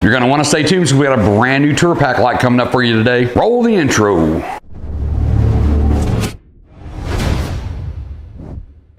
You're gonna wanna stay tuned because we got a brand new tour pack light coming up for you today. Roll the intro.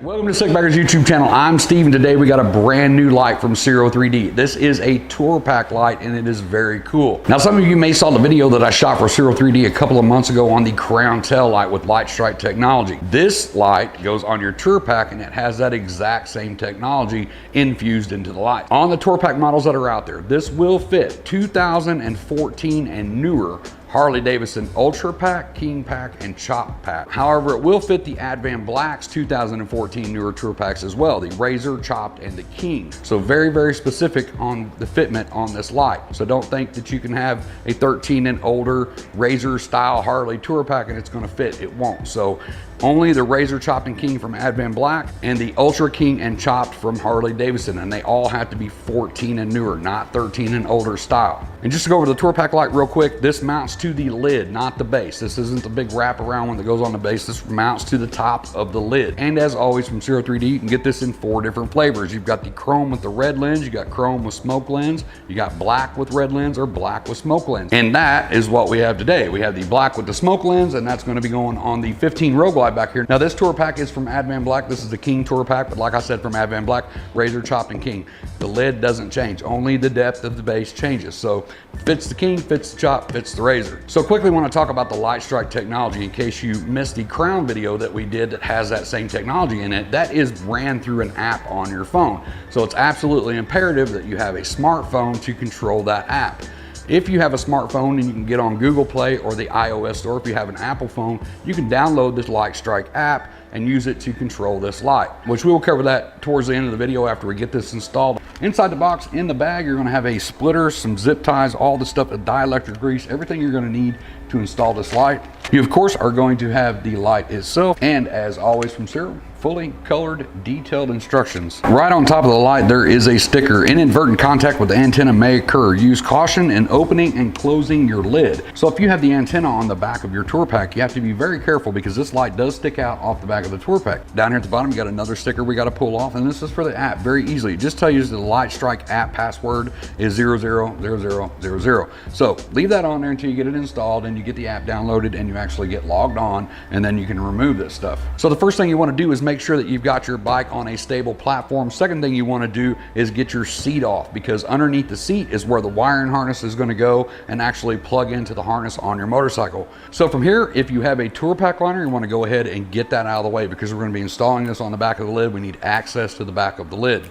Welcome to Sikbaggers YouTube channel. I'm Steve, and today we got a brand new light from Sero3D. This is a tour pack light and it is very cool. Now some of you may saw the video that I shot for Sero3D a couple of months ago on the crown tail light with Lightstrike Technology. This light goes on your tour pack and it has that exact same technology infused into the light. On the tour pack models that are out there, this will fit 2014 and newer Harley Davidson Ultra Pack, King Pack, and Chop Pack. However, it will fit the Advan Black's 2014 newer tour packs as well, the Razor, Chopped, and the King. So very, very specific on the fitment on this light. So don't think that you can have a 13 and older Razor style Harley tour pack and it's gonna fit, it won't. So only the Razor, Chopped, and King from Advan Black and the Ultra King and Chopped from Harley Davidson, and they all have to be 14 and newer, not 13 and older style. And just to go over the tour pack light real quick, this mounts to the lid, not the base. This isn't the big wraparound one that goes on the base. This mounts to the top of the lid. And as always from Sero3D, you can get this in 4 different flavors. You've got the chrome with the red lens, you got chrome with smoke lens, you got black with red lens, or black with smoke lens. And that is what we have today. We have the black with the smoke lens, and that's gonna be going on the 15 Rogue Light back here. Now this tour pack is from Advan Black. This is the King tour pack, but like I said, from Advan Black, Razor, Chopped, and King. The lid doesn't change, only the depth of the base changes. So fits the King, fits the Chop, fits the Razor. So quickly want to talk about the Lightstrike Technology in case you missed the crown video that we did that has that same technology in it. That is ran through an app on your phone. So it's absolutely imperative that you have a smartphone to control that app. If you have a smartphone and you can get on Google Play or the iOS store, if you have an Apple phone, you can download this Lightstrike app and use it to control this light, which we will cover that towards the end of the video after we get this installed. Inside the box, in the bag, you're gonna have a splitter, some zip ties, all the stuff, a dielectric grease, everything you're gonna need to install this light. You of course are going to have the light itself, and as always from Sero, fully colored, detailed instructions. Right on top of the light, there is a sticker. Inadvertent contact with the antenna may occur. Use caution in opening and closing your lid. So if you have the antenna on the back of your tour pack, you have to be very careful because this light does stick out off the back of the tour pack. Down here at the bottom, you got another sticker we got to pull off, and this is for the app, very easily. Just tell you the Lightstrike app password is 000000. So leave that on there until you get it installed and you get the app downloaded and you actually get logged on, and then you can remove this stuff. So the first thing you want to do is make sure that you've got your bike on a stable platform. Second thing you want to do is get your seat off, because underneath the seat is where the wiring harness is going to go and actually plug into the harness on your motorcycle. So from here, if you have a tour pack liner, you want to go ahead and get that out of the way, because we're going to be installing this on the back of the lid. We need access to the back of the lid.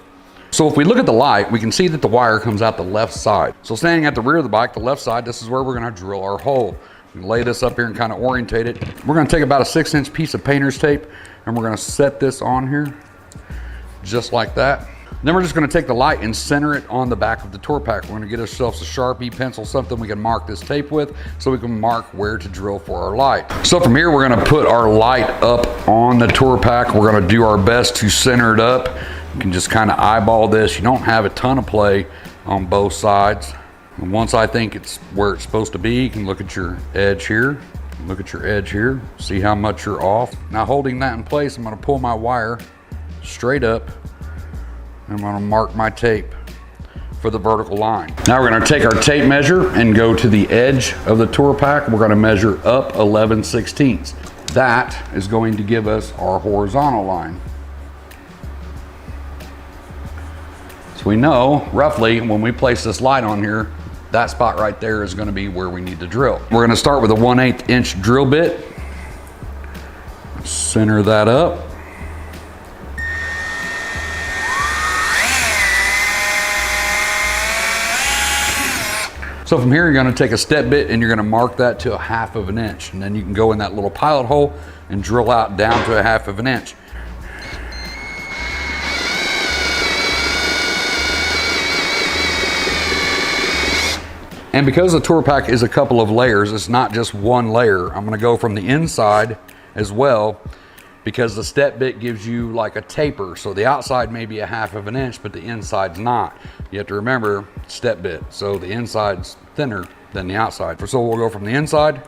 So if we look at the light, we can see that the wire comes out the left side. So standing at the rear of the bike, the left side, this is where we're going to drill our hole. We lay this up here and kind of orientate it. We're going to take about a 6-inch piece of painter's tape and we're going to set this on here just like that. Then we're just going to take the light and center it on the back of the tour pack. We're going to get ourselves a Sharpie, pencil, something we can mark this tape with so we can mark where to drill for our light. So from here, we're going to put our light up on the tour pack. We're going to do our best to center it up. You can just kind of eyeball this. You don't have a ton of play on both sides. And once I think it's where it's supposed to be, you can look at your edge here. Look at your edge here, see how much you're off. Now holding that in place, I'm gonna pull my wire straight up and I'm gonna mark my tape for the vertical line. Now we're gonna take our tape measure and go to the edge of the tour pack. We're gonna measure up 11/16. That is going to give us our horizontal line. So we know roughly when we place this light on here, that spot right there is going to be where we need to drill. We're going to start with a 1/8 inch drill bit. Center that up. So from here, you're going to take a step bit and you're going to mark that to 1/2 inch. And then you can go in that little pilot hole and drill out down to 1/2 inch. And because the tour pack is a couple of layers, it's not just one layer. I'm gonna go from the inside as well, because the step bit gives you like a taper. So the outside may be 1/2 inch, but the inside's not. You have to remember step bit. So the inside's thinner than the outside. So we'll go from the inside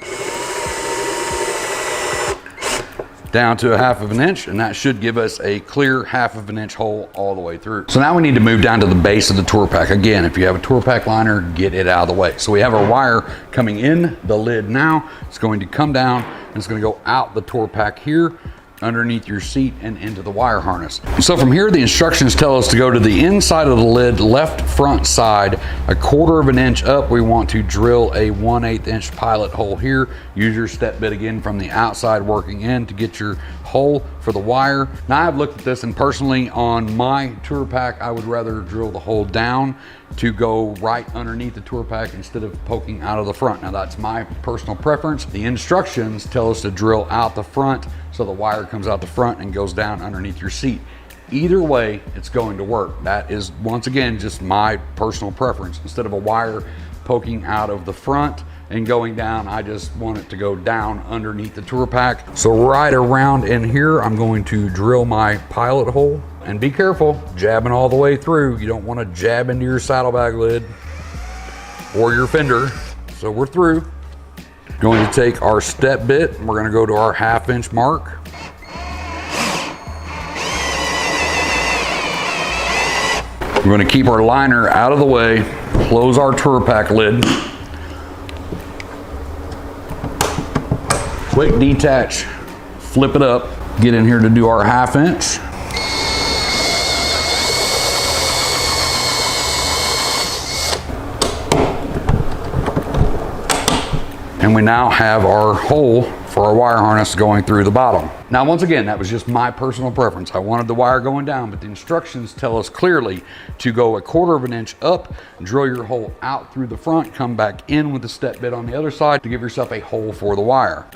down to a 1/2 inch, and that should give us a clear 1/2 inch hole all the way through. So now we need to move down to the base of the tour pack. Again, if you have a tour pack liner, get it out of the way. So we have our wire coming in the lid now. It's going to come down and it's going to go out the tour pack here, underneath your seat and into the wire harness. So from here, the instructions tell us to go to the inside of the lid, left front side, a 1/4 inch up. We want to drill a 1/8 inch pilot hole here. Use your step bit again from the outside working in to get your hole for the wire. Now I've looked at this, and personally on my tour pack, I would rather drill the hole down to go right underneath the tour pack instead of poking out of the front. Now that's my personal preference. The instructions tell us to drill out the front so the wire comes out the front and goes down underneath your seat. Either way, it's going to work. That is, once again, just my personal preference. Instead of a wire poking out of the front and going down, I just want it to go down underneath the tour pack. So right around in here, I'm going to drill my pilot hole. And be careful, jabbing all the way through. You don't want to jab into your saddlebag lid or your fender. So we're through. Going to take our step bit, and we're going to go to our 1/2 inch mark. We're going to keep our liner out of the way, close our tour pack lid. Quick detach, flip it up, get in here to do our 1/2 inch. And we now have our hole for our wire harness going through the bottom. Now, once again, that was just my personal preference. I wanted the wire going down, but the instructions tell us clearly to go a 1/4 inch up, drill your hole out through the front, come back in with the step bit on the other side to give yourself a hole for the wire.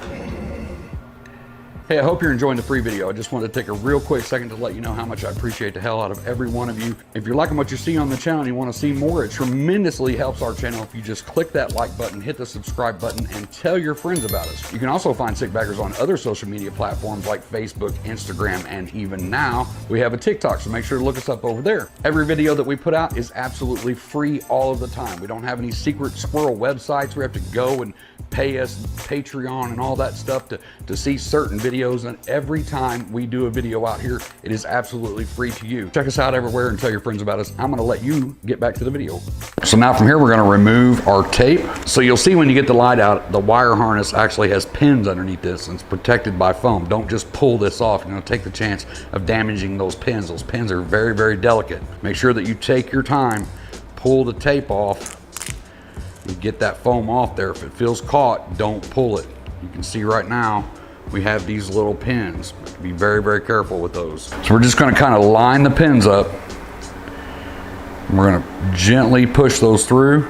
Hey, I hope you're enjoying the free video. I just wanted to take a real quick second to let you know how much I appreciate the hell out of every one of you. If you're liking what you see on the channel and you want to see more, it tremendously helps our channel if you just click that like button, hit the subscribe button, and tell your friends about us. You can also find Sikbaggers on other social media platforms like Facebook, Instagram, and even now we have a TikTok, so make sure to look us up over there. Every video that we put out is absolutely free all of the time. We don't have any secret squirrel websites where you have to go and pay us Patreon and all that stuff to see certain videos. And every time we do a video out here, it is absolutely free to you. Check us out everywhere and tell your friends about us. I'm gonna let you get back to the video. So now from here, we're gonna remove our tape. So you'll see when you get the light out, the wire harness actually has pins underneath this and it's protected by foam. Don't just pull this off. You're gonna take the chance of damaging those pins. Those pins are very, very delicate. Make sure that you take your time, pull the tape off, and get that foam off there. If it feels caught, don't pull it. You can see right now, we have these little pins. Be very, very careful with those. So we're just gonna kind of line the pins up. We're gonna gently push those through.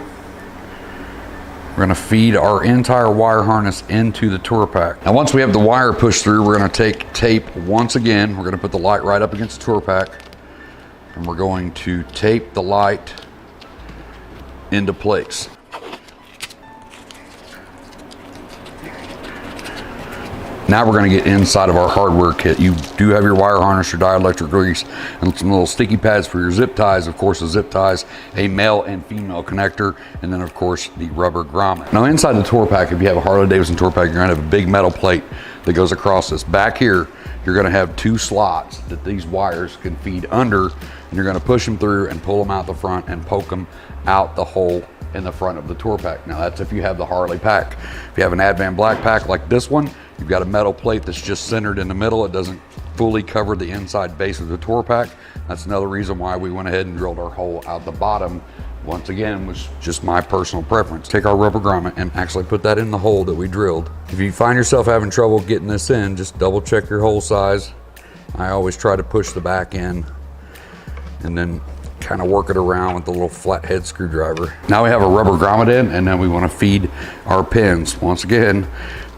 We're gonna feed our entire wire harness into the tour pack. Now once we have the wire pushed through, we're gonna take tape once again. We're gonna put the light right up against the tour pack, and we're going to tape the light into place. Now we're going to get inside of our hardware kit. You do have your wire harness, your dielectric grease, and some little sticky pads for your zip ties. Of course, the zip ties, a male and female connector, and then of course the rubber grommet. Now inside the tour pack, if you have a Harley-Davidson tour pack, you're going to have a big metal plate that goes across this. Back here, you're going to have 2 slots that these wires can feed under, and you're going to push them through and pull them out the front and poke them out the hole in the front of the tour pack. Now that's if you have the Harley pack. If you have an Advan Black pack like this one, you've got a metal plate that's just centered in the middle. It doesn't fully cover the inside base of the tour pack. That's another reason why we went ahead and drilled our hole out the bottom. Once again, was just my personal preference. Take our rubber grommet and actually put that in the hole that we drilled. If you find yourself having trouble getting this in, just double check your hole size. I always try to push the back in and then kind of work it around with the little flathead screwdriver. Now we have a rubber grommet in, and then we want to feed our pins. Once again,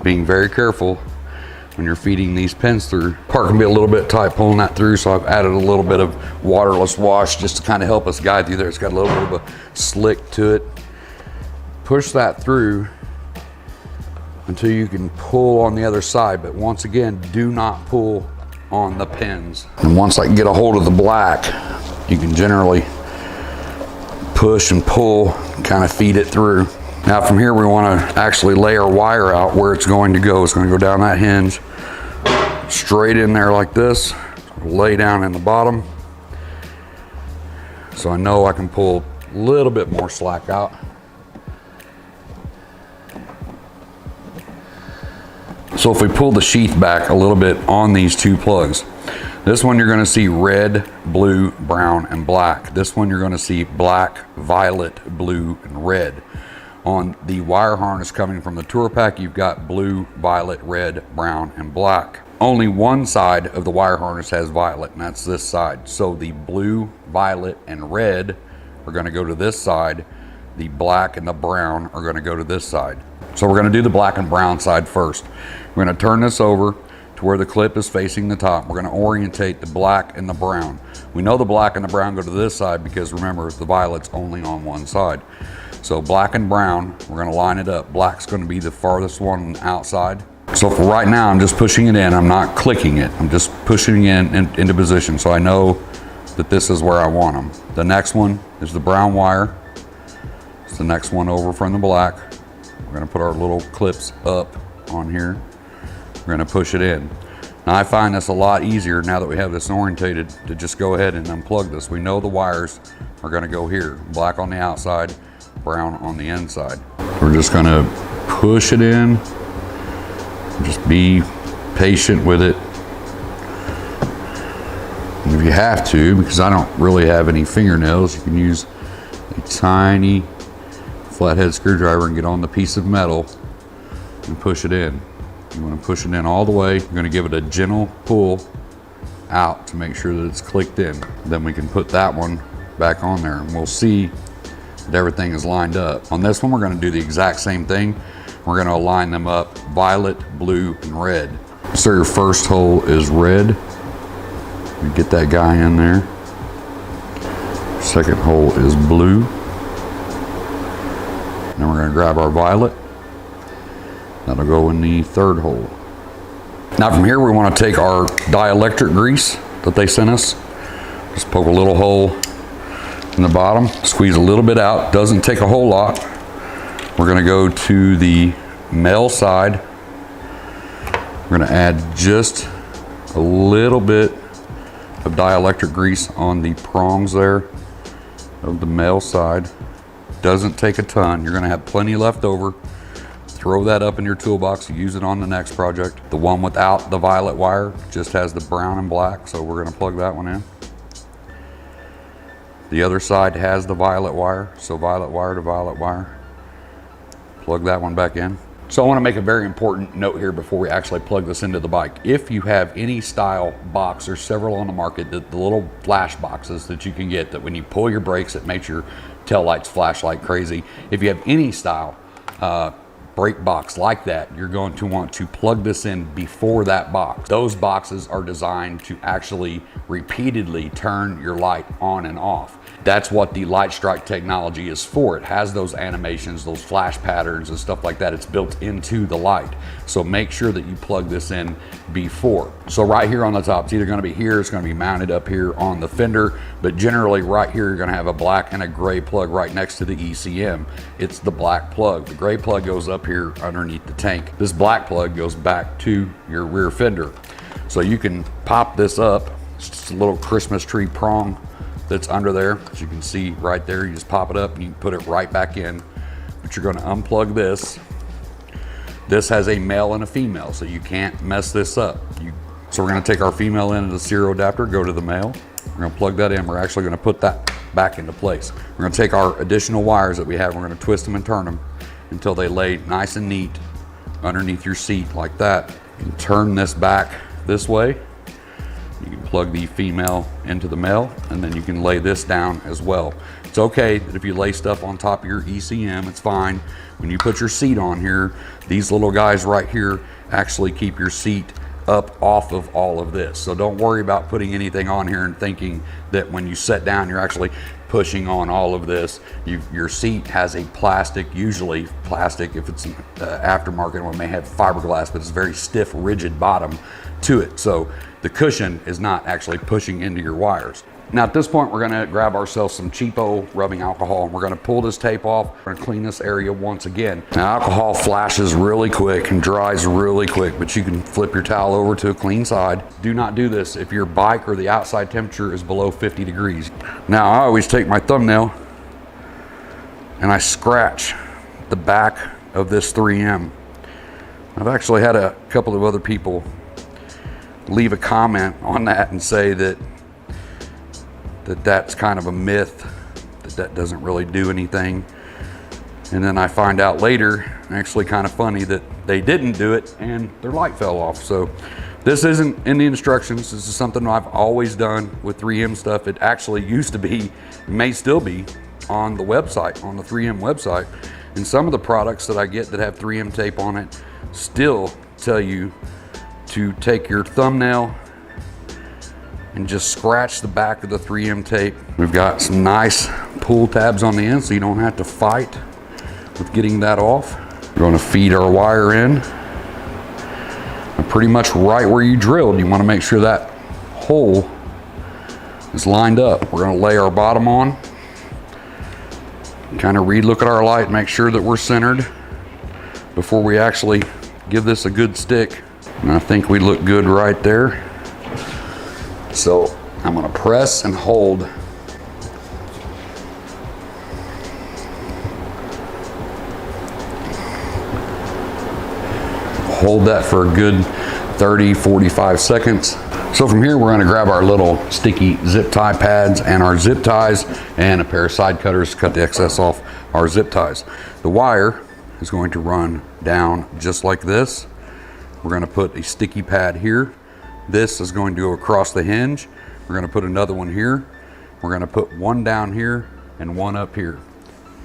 being very careful when you're feeding these pins through. Part can be a little bit tight pulling that through, so I've added a little bit of waterless wash just to kind of help us guide through there. It's got a little bit of a slick to it. Push that through until you can pull on the other side, but once again, do not pull on the pins. And once I can get a hold of the black, you can generally push and pull, kind of feed it through. Now from here, we want to actually lay our wire out where it's going to go. It's going to go down that hinge, straight in there like this, lay down in the bottom. So I know I can pull a little bit more slack out. So if we pull the sheath back a little bit on these two plugs, this one you're going to see red, blue, brown, and black. This one you're going to see black, violet, blue, and red. On the wire harness coming from the tour pack, you've got blue, violet, red, brown, and black. Only one side of the wire harness has violet, and that's this side. So the blue, violet, and red are going to go to this side. The black and the brown are going to go to this side. So we're going to do the black and brown side first. We're going to turn this over to where the clip is facing the top. We're going to orientate the black and the brown. We know the black and the brown go to this side because remember, the violet's only on one side. So black and brown, we're going to line it up. Black's going to be the farthest one on the outside. So for right now, I'm just pushing it in. I'm not clicking it. I'm just pushing it into position. So I know that this is where I want them. The next one is the brown wire. It's the next one over from the black. We're going to put our little clips up on here. We're going to push it in. Now I find this a lot easier now that we have this orientated to just go ahead and unplug this. We know the wires are going to go here. Black on the outside, brown on the inside. We're just going to push it in. Just be patient with it. And if you have to, because I don't really have any fingernails, you can use a tiny flathead screwdriver and get on the piece of metal and push it in. You want to push it in all the way. You're going to give it a gentle pull out to make sure that it's clicked in. Then we can put that one back on there and we'll see that everything is lined up. On this one, we're going to do the exact same thing. We're going to align them up violet, blue, and red. So your first hole is red. You get that guy in there. Second hole is blue. Then we're going to grab our violet. That'll go in the third hole. Now from here we want to take our dielectric grease that they sent us. Just poke a little hole in the bottom, squeeze a little bit out. Doesn't take a whole lot. We're going to go to the male side. We're going to add just a little bit of dielectric grease on the prongs there of the male side. Doesn't take a ton. You're going to have plenty left over. Throw that up in your toolbox, use it on the next project. The one without the violet wire just has the brown and black, so we're going to plug that one in. The other side has the violet wire, so violet wire to violet wire. Plug that one back in. So I want to make a very important note here before we actually plug this into the bike. If you have any style box, there's several on the market, the little flash boxes that you can get that when you pull your brakes, it makes your tail lights flash like crazy. If you have any style brake box like that, you're going to want to plug this in before that box. Those boxes are designed to actually repeatedly turn your light on and off. That's what the Lightstrike technology is for. It has those animations, those flash patterns and stuff like that. It's built into the light. So make sure that you plug this in before. So right here on the top, it's either going to be here, it's going to be mounted up here on the fender, but generally right here you're going to have a black and a gray plug right next to the ECM. It's the black plug. The gray plug goes up here underneath the tank. This black plug goes back to your rear fender. So you can pop this up. It's just a little Christmas tree prong that's under there. As you can see right there, you just pop it up and you can put it right back in. But you're going to unplug this. This has a male and a female, so you can't mess this up. So we're going to take our female end of the serial adapter, go to the male. We're going to plug that in. We're actually going to put that back into place. We're going to take our additional wires that we have. We're going to twist them and turn them until they lay nice and neat underneath your seat like that. You can turn this back this way. You can plug the female into the male, and then you can lay this down as well. It's okay that if you lay stuff on top of your ECM, it's fine. When you put your seat on here, these little guys right here actually keep your seat up off of all of this. So don't worry about putting anything on here and thinking that when you sit down, you're actually pushing on all of this. Your seat has a plastic, usually plastic, if it's aftermarket one may have fiberglass, but it's a very stiff, rigid bottom to it. So the cushion is not actually pushing into your wires. Now at this point, we're gonna grab ourselves some cheapo rubbing alcohol and we're gonna pull this tape off. We're gonna clean this area once again. Now alcohol flashes really quick and dries really quick, but you can flip your towel over to a clean side. Do not do this if your bike or the outside temperature is below 50 degrees. Now I always take my thumbnail and I scratch the back of this 3M. I've actually had a couple of other people leave a comment on that and say that's kind of a myth, that doesn't really do anything. And then I find out later, actually kind of funny, that they didn't do it and their light fell off. So this isn't in the instructions. This is something I've always done with 3M stuff. It actually used to be, may still be, on the website, on the 3M website. And some of the products that I get that have 3M tape on it still tell you to take your thumbnail and just scratch the back of the 3M tape. We've got some nice pull tabs on the end so you don't have to fight with getting that off. We're going to feed our wire in. And pretty much right where you drilled, you want to make sure that hole is lined up. We're going to lay our bottom on. Kind of re-look at our light, make sure that we're centered before we actually give this a good stick. And I think we look good right there. So I'm gonna press and hold. Hold that for a good 30, 45 seconds. So from here, we're gonna grab our little sticky zip tie pads and our zip ties and a pair of side cutters to cut the excess off our zip ties. The wire is going to run down just like this. We're gonna put a sticky pad here. This is going to go across the hinge. We're gonna put another one here. We're gonna put one down here and one up here.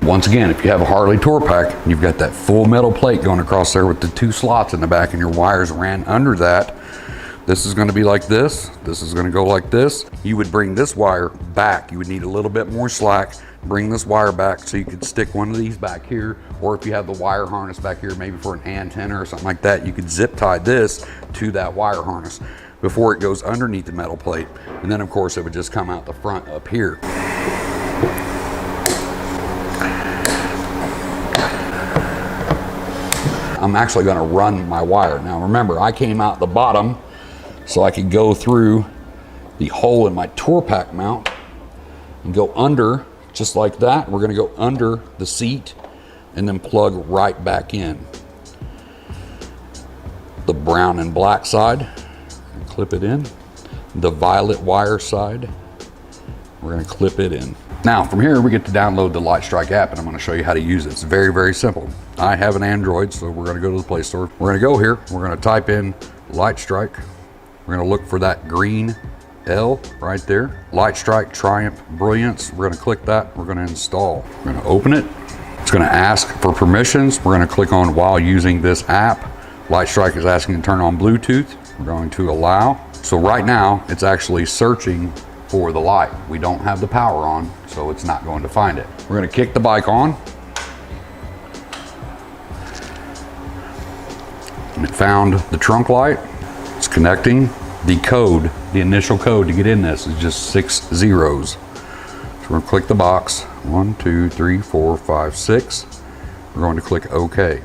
Once again, if you have a Harley Tour Pack, you've got that full metal plate going across there with the 2 slots in the back and your wires ran under that. This is gonna be like this. This is gonna go like this. You would bring this wire back. You would need a little bit more slack. Bring this wire back so you could stick one of these back here, or if you have the wire harness back here, maybe for an antenna or something like that, you could zip tie this to that wire harness before it goes underneath the metal plate. And then of course it would just come out the front up here. I'm actually gonna run my wire. Now remember, I came out the bottom so I could go through the hole in my Tour Pack mount and go under just like that. We're gonna go under the seat and then plug right back in. The brown and black side, clip it in. The violet wire side, we're gonna clip it in. Now from here, we get to download the Lightstrike app and I'm gonna show you how to use it. It's very, very simple. I have an Android, so we're gonna go to the Play Store. We're gonna go here, we're gonna type in Lightstrike. We're gonna look for that green L right there. Lightstrike Triumph Brilliance. We're gonna click that, we're gonna install. We're gonna open it. It's gonna ask for permissions. We're gonna click on while using this app. Lightstrike is asking to turn on Bluetooth. We're going to allow. So right now, it's actually searching for the light. We don't have the power on, so it's not going to find it. We're gonna kick the bike on. And it found the trunk light. It's connecting. The code, the initial code to get in this is just 6 zeros. So we're gonna click the box. 1, 2, 3, 4, 5, 6. We're going to click OK.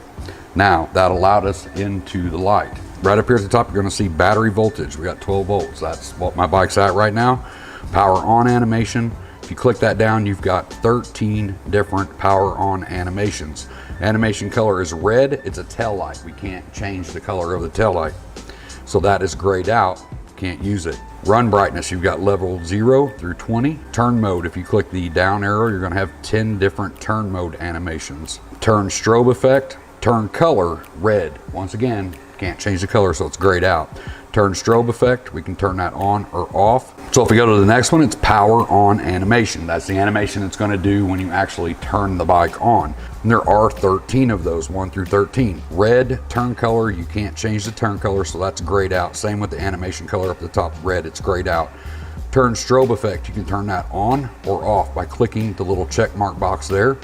Now that allowed us into the light. Right up here at the top, you're gonna see battery voltage. We got 12 volts. That's what my bike's at right now. Power on animation. If you click that down, you've got 13 different power on animations. Animation color is red. It's a tail light. We can't change the color of the tail light. So that is grayed out, can't use it. Run brightness, you've got level 0 through 20. Turn mode, if you click the down arrow, you're gonna have 10 different turn mode animations. Turn strobe effect, turn color, red. Once again, can't change the color, so it's grayed out. Turn strobe effect, we can turn that on or off. So if we go to the next one, it's power on animation. That's the animation it's gonna do when you actually turn the bike on. And there are 13 of those, 1 through 13. Red, turn color, you can't change the turn color, so that's grayed out. Same with the animation color up the top, red, it's grayed out. Turn strobe effect, you can turn that on or off by clicking the little check mark box there.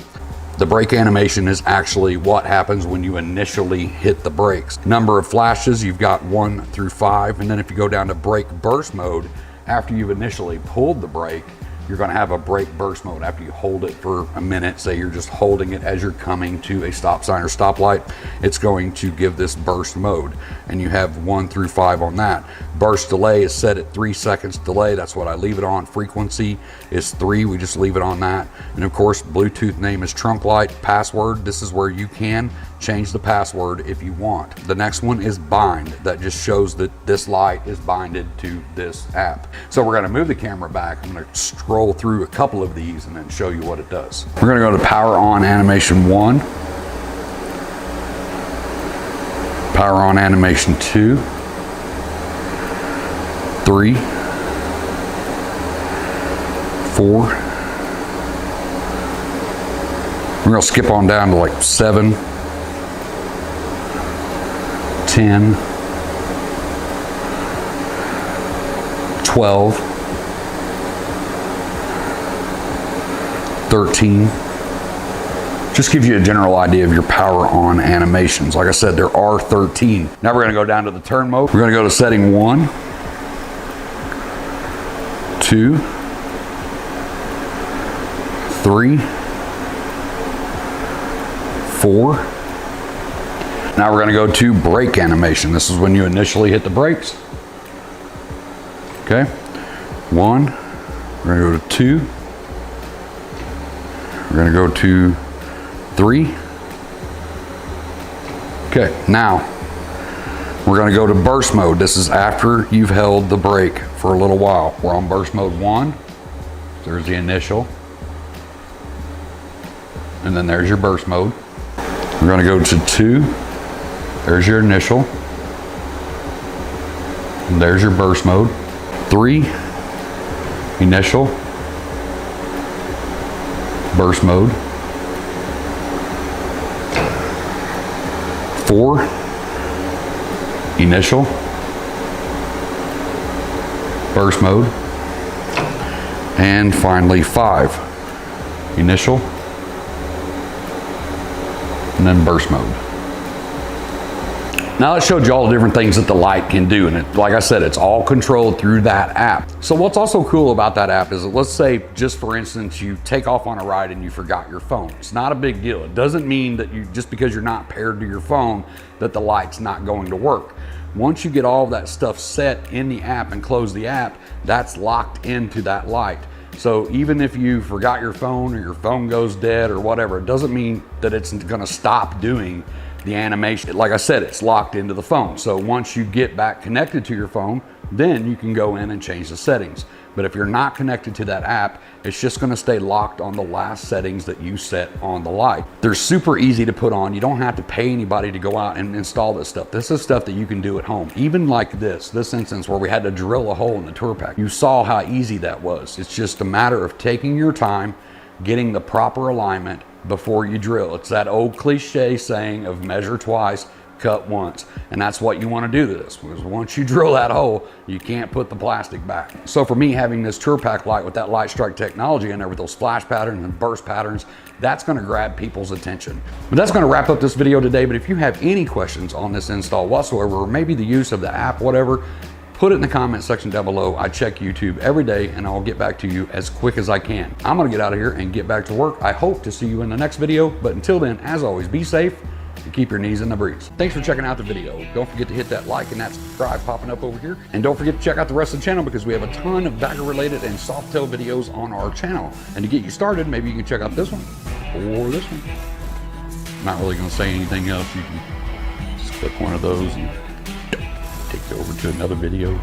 The brake animation is actually what happens when you initially hit the brakes. Number of flashes, you've got 1 through 5, and then if you go down to brake burst mode, after you've initially pulled the brake, you're going to have a brake burst mode. After you hold it for a minute, say you're just holding it as you're coming to a stop sign or stoplight, it's going to give this burst mode, and you have 1 through 5 on that. Burst delay is set at 3 seconds delay. That's what I leave it on. Frequency is 3. We just leave it on that. And of course, Bluetooth name is trunk light. Password, this is where you can change the password if you want. The next one is bind. That just shows that this light is binded to this app. So we're going to move the camera back. I'm going to scroll through a couple of these and then show you what it does. We're going to go to power on animation 1, power on animation 2, 3, 4. We're going to skip on down to like 7, 10, 12, 13. Just gives you a general idea of your power on animations. Like I said, there are 13. Now we're going to go down to the turn mode. We're going to go to setting 1, 2, 3, 4. Now we're going to go to brake animation. This is when you initially hit the brakes. Okay, 1, we're going to go to 2, we're going to go to 3. Okay, now we're going to go to burst mode. This is after you've held the brake for a little while. We're on burst mode 1. There's the initial, and then there's your burst mode. We're going to go to 2. There's your initial, and there's your burst mode. 3, initial, burst mode. 4, initial, burst mode. And finally 5, initial, and then burst mode. Now that showed you all the different things that the light can do, and like I said, it's all controlled through that app. So what's also cool about that app is that, let's say, just for instance, you take off on a ride and you forgot your phone. It's not a big deal. It doesn't mean that just because you're not paired to your phone that the light's not going to work. Once you get all of that stuff set in the app and close the app, that's locked into that light. So even if you forgot your phone or your phone goes dead or whatever, it doesn't mean that it's gonna stop doing the animation. Like I said, it's locked into the phone. So once you get back connected to your phone, then you can go in and change the settings. But if you're not connected to that app, it's just gonna stay locked on the last settings that you set on the light. They're super easy to put on. You don't have to pay anybody to go out and install this stuff. This is stuff that you can do at home. Even like this instance where we had to drill a hole in the tour pack. You saw how easy that was. It's just a matter of taking your time, getting the proper alignment before you drill. It's that old cliche saying of measure twice, cut once. And that's what you want to do to this, because once you drill that hole, you can't put the plastic back. So for me, having this tour pack light with that Lightstrike technology in there with those flash patterns and burst patterns, that's going to grab people's attention. But that's going to wrap up this video today. But if you have any questions on this install whatsoever, or maybe the use of the app, whatever, put it in the comment section down below. I check YouTube every day and I'll get back to you as quick as I can. I'm gonna get out of here and get back to work. I hope to see you in the next video, but until then, as always, be safe and keep your knees in the breeze. Thanks for checking out the video. Don't forget to hit that like and that subscribe popping up over here. And don't forget to check out the rest of the channel, because we have a ton of bagger related and softail videos on our channel. And to get you started, maybe you can check out this one or this one. I'm not really gonna say anything else. You can just click one of those and take you over to another video.